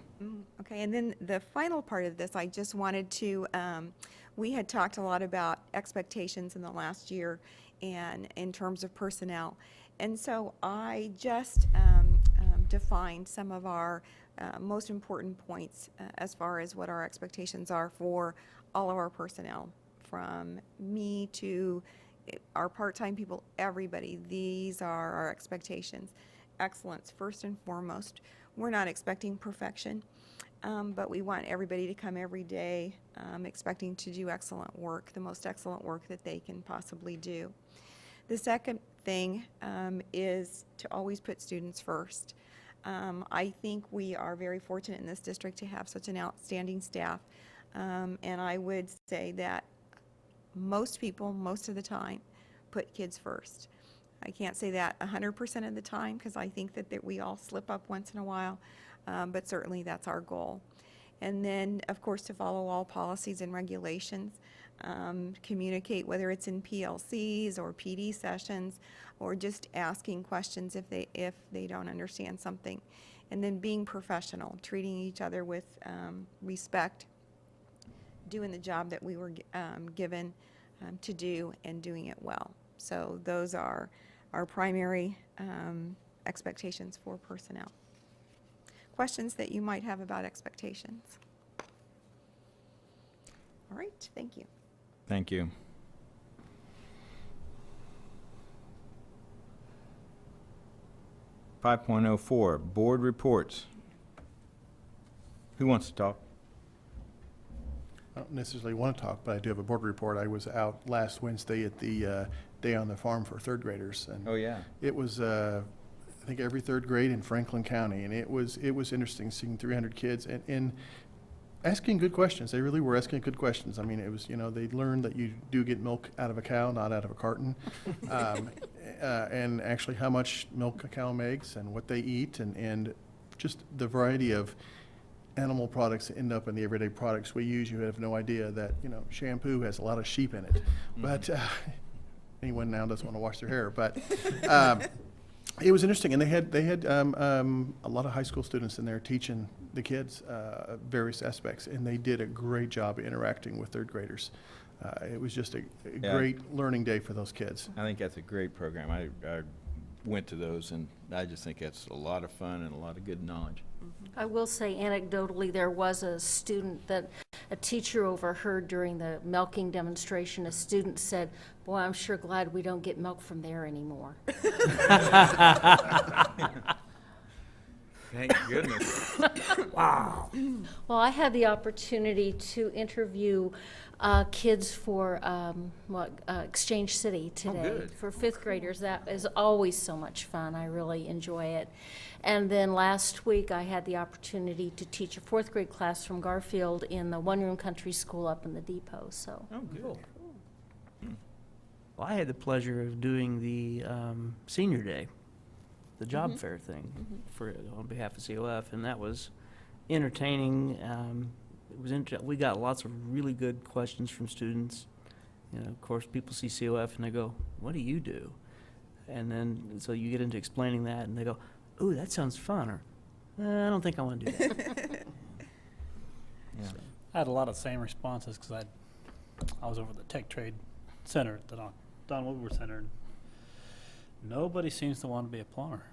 Okay, and then the final part of this, I just wanted to, we had talked a lot about expectations in the last year and in terms of personnel. And so I just defined some of our most important points as far as what our expectations are for all of our personnel, from me to our part-time people, everybody. These are our expectations. Excellence, first and foremost. We're not expecting perfection, but we want everybody to come every day expecting to do excellent work, the most excellent work that they can possibly do. The second thing is to always put students first. I think we are very fortunate in this district to have such an outstanding staff, and I would say that most people, most of the time, put kids first. I can't say that 100% of the time, because I think that we all slip up once in a while, but certainly that's our goal. And then, of course, to follow all policies and regulations, communicate, whether it's in PLCs or PD sessions, or just asking questions if they don't understand something. And then being professional, treating each other with respect, doing the job that we were given to do, and doing it well. So those are our primary expectations for personnel. Questions that you might have about expectations? All right, thank you. Thank you. .04, board reports. Who wants to talk? I don't necessarily want to talk, but I do have a board report. I was out last Wednesday at the Day on the Farm for third graders. And Oh, yeah. it was, I think, every third grade in Franklin County, and it was interesting seeing 300 kids and asking good questions. They really were asking good questions. I mean, it was, they learned that you do get milk out of a cow, not out of a carton, and actually how much milk a cow makes and what they eat, and just the variety of animal products that end up in the everyday products we use. You have no idea that, shampoo has a lot of sheep in it. But anyone now doesn't want to wash their hair. But it was interesting, and they had a lot of high school students in there teaching the kids various aspects, and they did a great job interacting with third graders. It was just a great learning day for those kids. I think that's a great program. I went to those, and I just think that's a lot of fun and a lot of good knowledge. I will say anecdotally, there was a student that a teacher overheard during the milking demonstration. A student said, "Boy, I'm sure glad we don't get milk from there anymore." Thank goodness. Wow. Well, I had the opportunity to interview kids for Exchange City today. good. For fifth graders. That is always so much fun. I really enjoy it. And then last week, I had the opportunity to teach a fourth grade class from Garfield in the one-room country school up in the depot, so. Oh, good. Well, I had the pleasure of doing the senior day, the job fair thing on behalf of COF, and that was entertaining. It was we got lots of really good questions from students. Of course, people see COF and they go, "What do you do?" And then so you get into explaining that, and they go, "Ooh, that sounds fun," or "I don't think I want to do that." Yeah. I had a lot of the same responses because I was over at the Tech Trade Center at the Don Woodward Center. And nobody seems to want to be a plumber.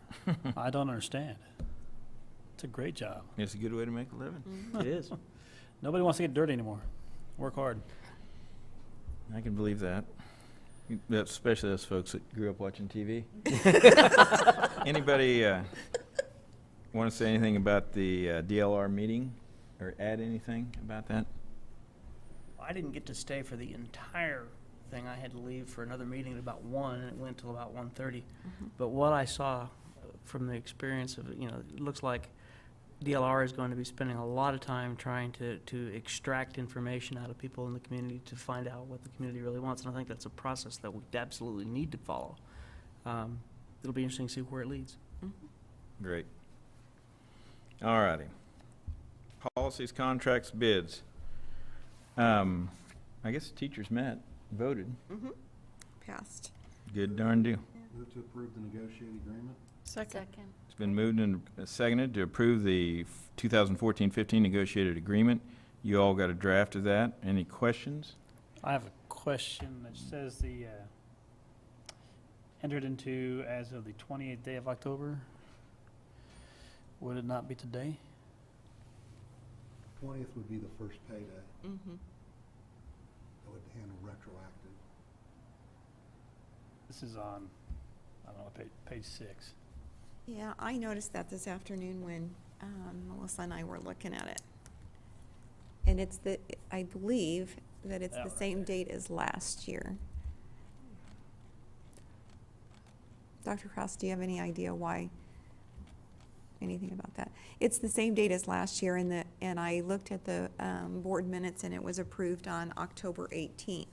I don't understand. It's a great job. It's a good way to make a living. It is. Nobody wants to get dirty anymore. Work hard. I can believe that. Especially those folks that grew up watching TV. Anybody want to say anything about the DLR meeting? or add anything about that? I didn't get to stay for the entire thing. I had to leave for another meeting at about 1, and it went till about 1:30. But what I saw from the experience of, it looks like DLR is going to be spending a lot of time trying to extract information out of people in the community to find out what the community really wants, and I think that's a process that we absolutely need to follow. It'll be interesting to see where it leads. Great. All righty. Policies, contracts, bids. I guess the teachers met, voted. Passed. Good darn deal. Move to approve the negotiated agreement? Second. It's been moved and seconded to approve the 2014-15 negotiated agreement. You all got a draft of that. Any questions? I have a question that says the, entered into as of the 28th day of October. Would it not be today? 20th would be the first payday. Mm-hmm. That would handle retroactive. This is on, I don't know, page 6. Yeah, I noticed that this afternoon when Melissa and I were looking at it. And it's I believe that it's That the right same there. date as last year. Dr. Kraus, do you have any idea why? Anything about that? It's the same date as last year, and I looked at the board minutes, and it was approved on October 18th.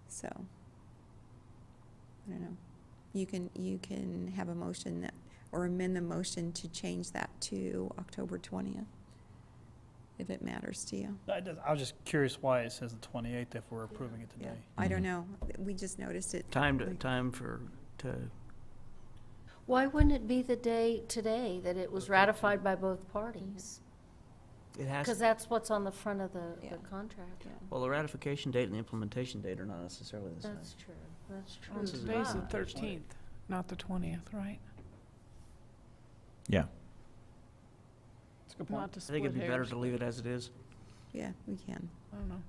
So, I don't know. You can have a motion that, or amend the motion to change that to October 20th, if it matters to you. I was just curious why it says the 28th if we're approving it Yeah, today. I don't know. We just noticed it. Time like- to Why wouldn't it be the day today that it was ratified by both parties? it has. Because that's what's on the front of the Yeah. contract. Well, the ratification date and the implementation date are not necessarily the same. That's true, that's true. Well, This is today's the not. 13th, not the 20th, right? Yeah. That's a good Not point. to I think split it'd be better hairs. to leave it as it is. Yeah, we can. I don't know.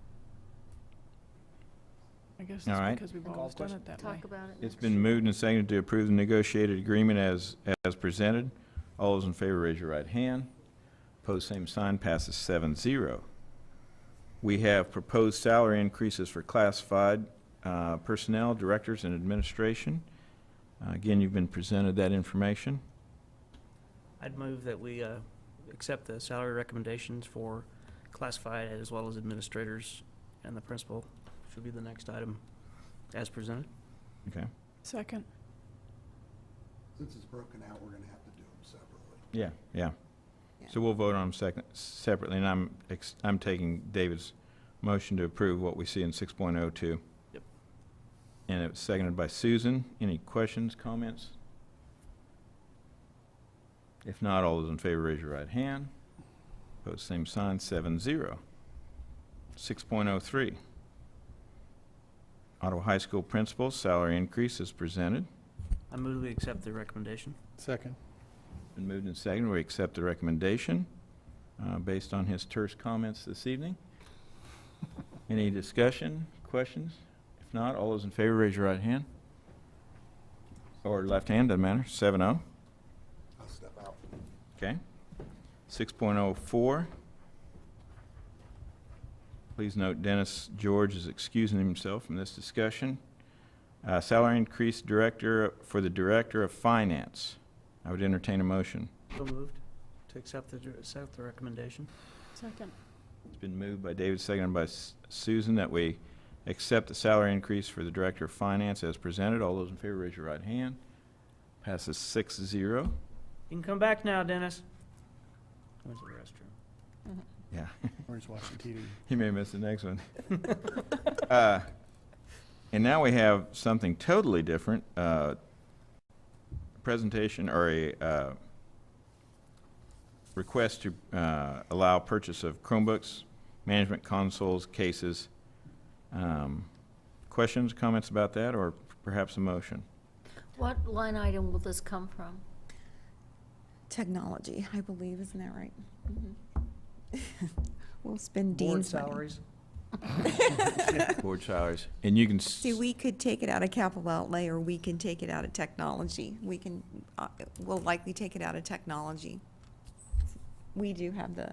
I guess All right. it's because we've Call always done question. it that way. Talk about it It's next been year. moved and seconded to approve the negotiated agreement as presented. All those in favor, raise your right hand. Opposed, same sign, passes 7-0. We have proposed salary increases for classified personnel, directors, and administration. Again, you've been presented that information. I'd move that we accept the salary recommendations for classified as well as administrators, and the principal should be the next item as presented. Okay. Second. Since it's broken out, we're gonna have to do them separately. Yeah, yeah. Yeah. So we'll vote on them separately, and I'm taking David's motion to approve what we see in 6.02. Yep. And it was seconded by Susan. Any questions, comments? If not, all those in favor, raise your right hand. Opposed, same sign, 7-0. 6.03. Ottawa High School principals, salary increase is presented. I move we accept the recommendation. Second. Been moved and seconded. We accept the recommendation based on his terse comments this evening. Any discussion, questions? If not, all those in favor, raise your right hand. Or left hand, doesn't matter. 7-0. I'll step out. Okay. 6.04. Please note Dennis George is excusing himself from this discussion. Salary increase for the Director of Finance. I would entertain a motion. So moved to accept the recommendation. Second. It's been moved by David, seconded by Susan, that we accept the salary increase for the Director of Finance as presented. All those in favor, raise your right hand. Passes 6-0. You can come back now, Dennis. I went to the restroom. Yeah. Or he's watching TV. He may miss the next one. And now we have something totally different. Presentation or a request to allow purchase of Chromebooks, management consoles, cases. Questions, comments about that, or perhaps a motion? What line item will this come from? Technology, I believe, isn't that right? We'll spend Board Dean's money. salaries. Board salaries. And you can, See, we could take it out of capital outlay, or we can take it out of technology. We can, we'll likely take it out of technology. we do have the,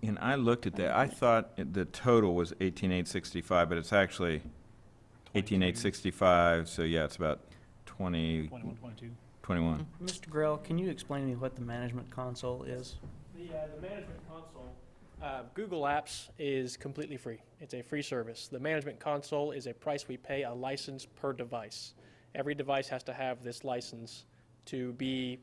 And I looked at that, I thought the total was 18,865, but it's actually 18,865, so yeah, it's about 20, 21, 22. 21. Mr. Grell, can you explain to me what the management console is? The management console, Google Apps is completely free. It's a free service. The management console is a price we pay, a license per device. Every device has to have this license to be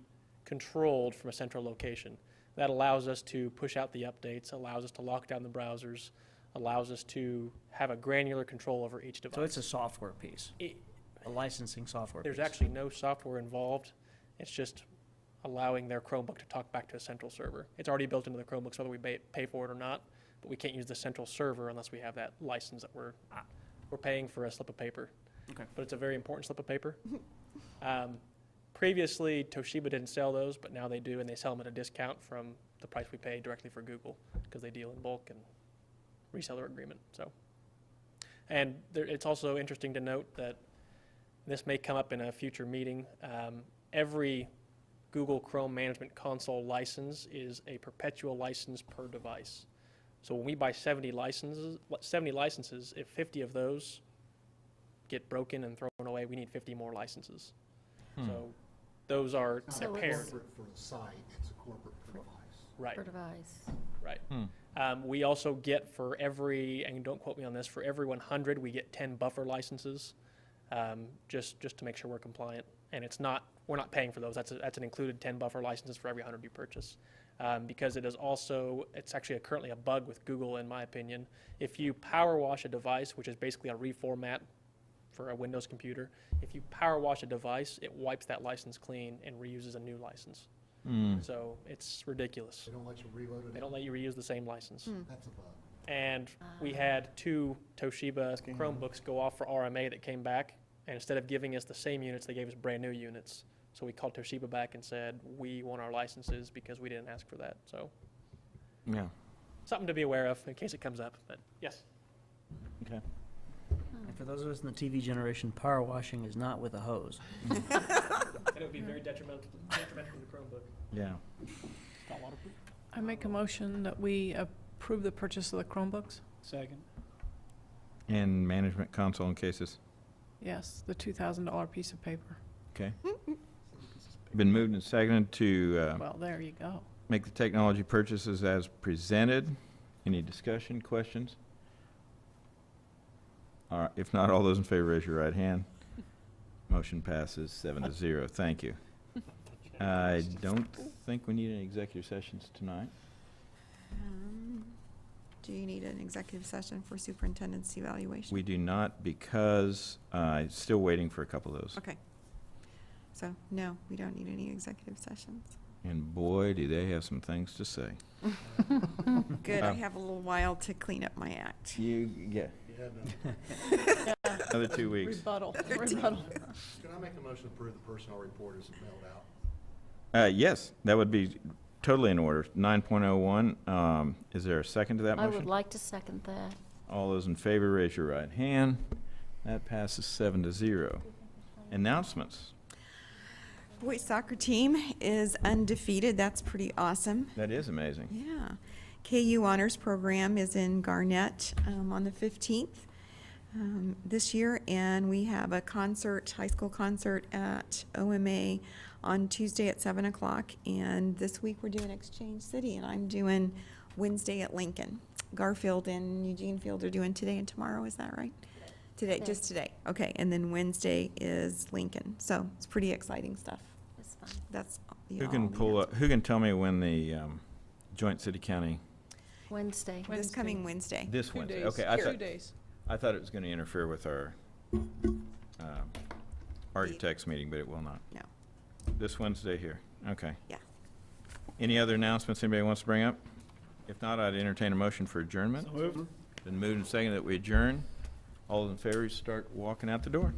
controlled from a central location. That allows us to push out the updates, allows us to lock down the browsers, allows us to have a granular control over each device. So it's a software piece, a licensing software piece. There's actually no software involved. It's just allowing their Chromebook to talk back to a central server. It's already built into the Chromebooks whether we pay for it or not, but we can't use the central server unless we have that license that we're paying for a slip of paper. Okay. But it's a very important slip of paper. Previously, Toshiba didn't sell those, but now they do, and they sell them at a discount from the price we pay directly for Google because they deal in bulk and reseller agreement. So, and it's also interesting to note that this may come up in a future meeting. Every Google Chrome Management Console license is a perpetual license per device. So when we buy 70 licenses, if 50 of those get broken and thrown away, we need 50 more licenses. So those are So they're it's- paired. Corporate for the site, it's a corporate per device. Right, Per device. right. We also get for every, and don't quote me on this, for every 100, we get 10 buffer licenses, just to make sure we're compliant. And it's not, we're not paying for those. That's an included 10 buffer licenses for every 100 you purchase. Because it is also, it's actually currently a bug with Google, in my opinion. If you power wash a device, which is basically a reformat for a Windows computer, if you power wash a device, it wipes that license clean and reuses a new license. So it's ridiculous. They don't let you reload it? They don't let you reuse the same license. That's a bug. And we had 2 Toshiba Chromebooks go off for RMA that came back, and instead of giving us the same units, they gave us brand new units. So we called Toshiba back and said, we want our licenses because we didn't ask for that. So Yeah, something to be aware of in case it comes up, but yes. okay. And for those of us in the TV generation, power washing is not with a hose. And it would be very detrimental to the Chromebook. Yeah. I make a motion that we approve the purchase of the Chromebooks. Second. And management console in cases, Yes, the $2,000 piece of paper. okay. Been moved and seconded to Well, there you go. make the technology purchases as presented. Any discussion, questions? All right, if not, all those in favor, raise your right hand. Motion passes 7-0. Thank you. I don't think we need any executive sessions tonight. do you need an executive session for superintendent's evaluation? We do not because still waiting for a couple of those. Okay. So, no, we don't need any executive sessions. And boy, do they have some things to say. Good, I have a little while to clean up my act. You, yeah, Yeah, no. another 2 weeks. Rebuttal. Can I make a motion to approve the personnel report as mailed out? Yes, that would be totally in order. 9.01, is there a second to that I motion? would like to second that. All those in favor, raise your right hand. That passes 7-0. Announcements. Boys soccer team is undefeated. That's pretty awesome. That is amazing. Yeah. KU Honors Program is in Garnett on the 15th this year, and we have a concert, high school concert at OMA on Tuesday at 7 o'clock. And this week we're doing Exchange City, and I'm doing Wednesday at Lincoln. Garfield and Eugene Field are doing today and tomorrow, is that right? Today, just today. Okay, and then Wednesday is Lincoln. So it's pretty exciting stuff. That's fine. That's the Who all can the pull up, who can tell me when the joint city-county, Wednesday. This coming Wednesday. this 2 Wednesday? days. Okay, I 2 thought, days. I thought it was going to interfere with our architects meeting, but it will not. No. This Wednesday here, okay. Yeah. Any other announcements anybody wants to bring up? If not, I'd entertain a motion for adjournment. So moved. Been moved and seconded that we adjourn. All those in favor, start walking out the door.